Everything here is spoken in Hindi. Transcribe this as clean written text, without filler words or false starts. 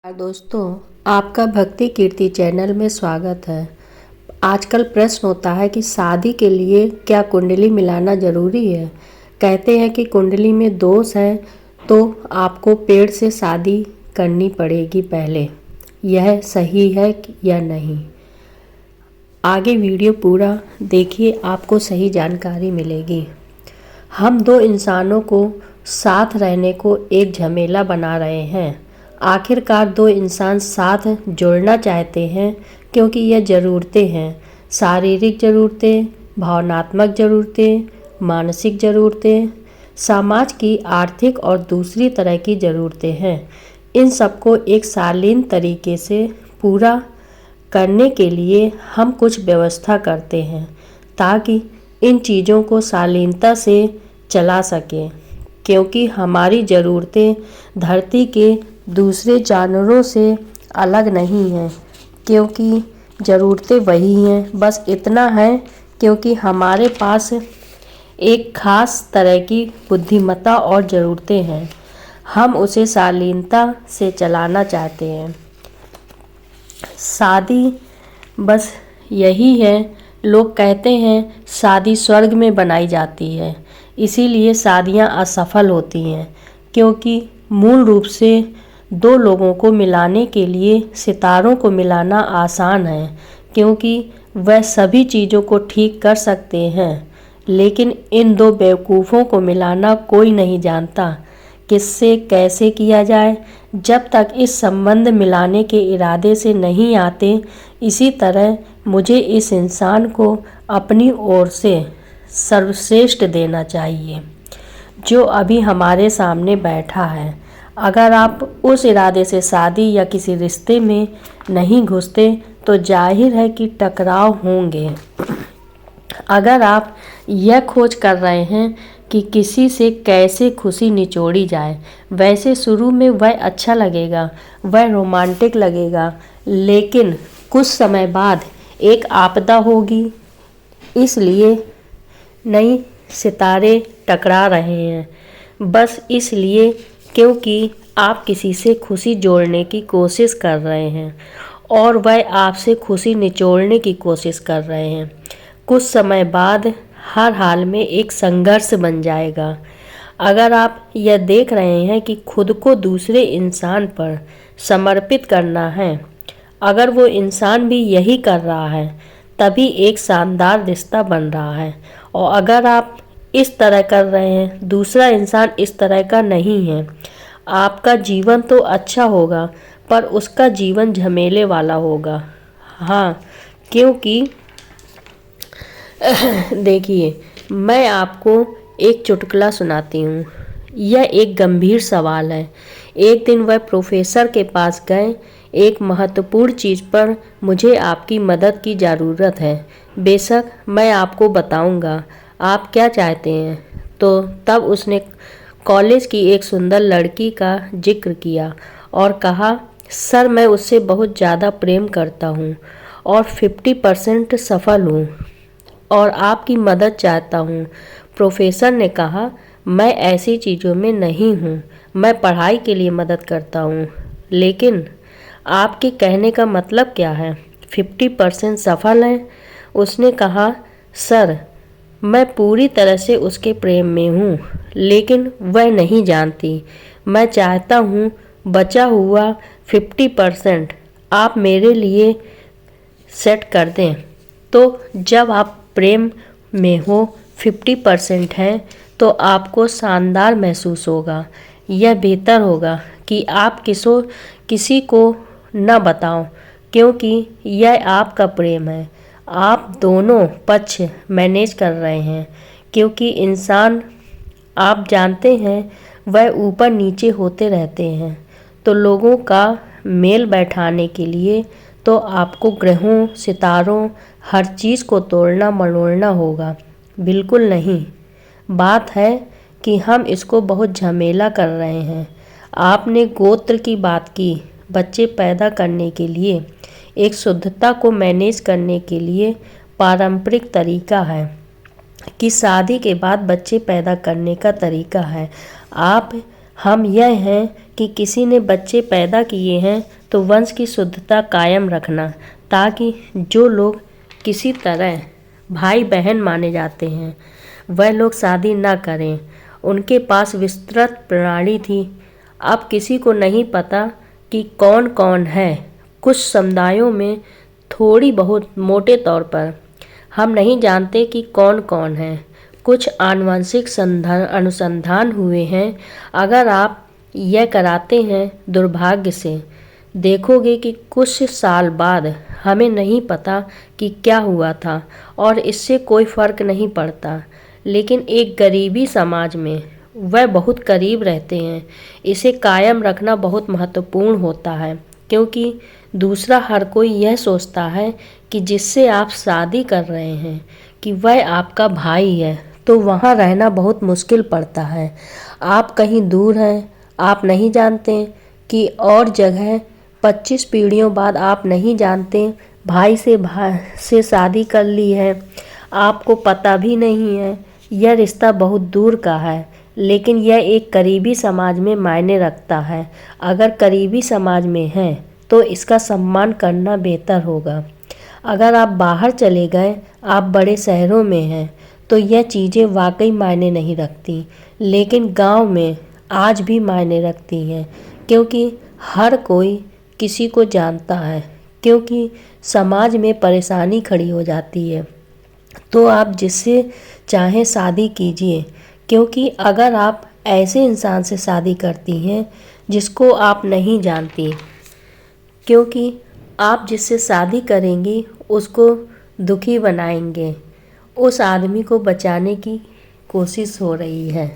दोस्तों, आपका भक्ति कीर्ति चैनल में स्वागत है। आजकल प्रश्न होता है कि शादी के लिए क्या कुंडली मिलाना ज़रूरी है। कहते हैं कि कुंडली में दोष है तो आपको पेड़ से शादी करनी पड़ेगी पहले। यह सही है या नहीं? आगे वीडियो पूरा देखिए, आपको सही जानकारी मिलेगी। हम दो इंसानों को साथ रहने को एक झमेला बना रहे हैं। आखिरकार दो इंसान साथ जुड़ना चाहते हैं क्योंकि यह ज़रूरतें हैं, शारीरिक ज़रूरतें, भावनात्मक ज़रूरतें, मानसिक ज़रूरतें, समाज की आर्थिक और दूसरी तरह की ज़रूरतें हैं। इन सबको एक शालीन तरीके से पूरा करने के लिए हम कुछ व्यवस्था करते हैं ताकि इन चीज़ों को शालीनता से चला सकें, क्योंकि हमारी ज़रूरतें धरती के दूसरे जानवरों से अलग नहीं हैं, क्योंकि ज़रूरतें वही हैं। बस इतना है क्योंकि हमारे पास एक ख़ास तरह की बुद्धिमत्ता और ज़रूरतें हैं, हम उसे शालीनता से चलाना चाहते हैं। शादी बस यही है। लोग कहते हैं शादी स्वर्ग में बनाई जाती है, इसीलिए शादियां असफल होती हैं, क्योंकि मूल रूप से दो लोगों को मिलाने के लिए सितारों को मिलाना आसान है, क्योंकि वह सभी चीज़ों को ठीक कर सकते हैं। लेकिन इन दो बेवकूफ़ों को मिलाना कोई नहीं जानता किससे कैसे किया जाए। जब तक इस संबंध मिलाने के इरादे से नहीं आते, इसी तरह मुझे इस इंसान को अपनी ओर से सर्वश्रेष्ठ देना चाहिए जो अभी हमारे सामने बैठा है। अगर आप उस इरादे से शादी या किसी रिश्ते में नहीं घुसते तो जाहिर है कि टकराव होंगे। अगर आप यह खोज कर रहे हैं कि किसी से कैसे खुशी निचोड़ी जाए, वैसे शुरू में वह अच्छा लगेगा, वह रोमांटिक लगेगा, लेकिन कुछ समय बाद एक आपदा होगी। इसलिए नई सितारे टकरा रहे हैं, बस इसलिए क्योंकि आप किसी से खुशी जोड़ने की कोशिश कर रहे हैं और वह आपसे खुशी निचोड़ने की कोशिश कर रहे हैं। कुछ समय बाद हर हाल में एक संघर्ष बन जाएगा। अगर आप यह देख रहे हैं कि खुद को दूसरे इंसान पर समर्पित करना है, अगर वो इंसान भी यही कर रहा है, तभी एक शानदार रिश्ता बन रहा है। और अगर आप इस तरह कर रहे हैं, दूसरा इंसान इस तरह का नहीं है, आपका जीवन तो अच्छा होगा पर उसका जीवन झमेले वाला होगा। हाँ, क्योंकि देखिए, मैं आपको एक चुटकुला सुनाती हूँ। यह एक गंभीर सवाल है। एक दिन वह प्रोफेसर के पास गए। एक महत्वपूर्ण चीज़ पर मुझे आपकी मदद की ज़रूरत है। बेशक मैं आपको बताऊंगा। आप क्या चाहते हैं? तो तब उसने कॉलेज की एक सुंदर लड़की का जिक्र किया और कहा, सर मैं उससे बहुत ज़्यादा प्रेम करता हूँ और 50% सफल हूँ और आपकी मदद चाहता हूँ। प्रोफेसर ने कहा, मैं ऐसी चीज़ों में नहीं हूँ, मैं पढ़ाई के लिए मदद करता हूँ। लेकिन आपके कहने का मतलब क्या है? 50% सफल है? उसने कहा, सर मैं पूरी तरह से उसके प्रेम में हूँ, लेकिन वह नहीं जानती। मैं चाहता हूँ बचा हुआ 50% आप मेरे लिए सेट कर दें। तो जब आप प्रेम में हो, 50% है, तो आपको शानदार महसूस होगा। यह बेहतर होगा कि आप किसी को न बताओ, क्योंकि यह आपका प्रेम है। आप दोनों पक्ष मैनेज कर रहे हैं, क्योंकि इंसान आप जानते हैं वह ऊपर नीचे होते रहते हैं। तो लोगों का मेल बैठाने के लिए तो आपको ग्रहों, सितारों, हर चीज़ को तोड़ना मरोड़ना होगा। बिल्कुल नहीं। बात है कि हम इसको बहुत झमेला कर रहे हैं। आपने गोत्र की बात की। बच्चे पैदा करने के लिए एक शुद्धता को मैनेज करने के लिए पारंपरिक तरीका है कि शादी के बाद बच्चे पैदा करने का तरीका है। आप हम यह हैं कि किसी ने बच्चे पैदा किए हैं तो वंश की शुद्धता कायम रखना, ताकि जो लोग किसी तरह भाई बहन माने जाते हैं वह लोग शादी न करें। उनके पास विस्तृत प्रणाली थी। अब किसी को नहीं पता कि कौन कौन है। कुछ समुदायों में थोड़ी बहुत मोटे तौर पर हम नहीं जानते कि कौन कौन है। कुछ आनुवंशिक अनुसंधान हुए हैं। अगर आप यह कराते हैं, दुर्भाग्य से देखोगे कि कुछ साल बाद हमें नहीं पता कि क्या हुआ था और इससे कोई फ़र्क नहीं पड़ता। लेकिन एक गरीबी समाज में वह बहुत करीब रहते हैं। इसे कायम रखना बहुत महत्वपूर्ण होता है, क्योंकि दूसरा हर कोई यह सोचता है कि जिससे आप शादी कर रहे हैं कि वह आपका भाई है, तो वहाँ रहना बहुत मुश्किल पड़ता है। आप कहीं दूर हैं, आप नहीं जानते कि और जगह 25 पीढ़ियों बाद आप नहीं जानते भाई से शादी कर ली है, आपको पता भी नहीं है। यह रिश्ता बहुत दूर का है, लेकिन यह एक करीबी समाज में मायने रखता है। अगर करीबी समाज में है तो इसका सम्मान करना बेहतर होगा। अगर आप बाहर चले गए, आप बड़े शहरों में हैं, तो यह चीज़ें वाकई मायने नहीं रखती। लेकिन गांव में आज भी मायने रखती हैं, क्योंकि हर कोई किसी को जानता है। क्योंकि समाज में परेशानी खड़ी हो जाती है, तो आप जिससे चाहें शादी कीजिए। क्योंकि अगर आप ऐसे इंसान से शादी करती हैं जिसको आप नहीं जानती, क्योंकि आप जिससे शादी करेंगी उसको दुखी बनाएंगे। उस आदमी को बचाने की कोशिश हो रही है।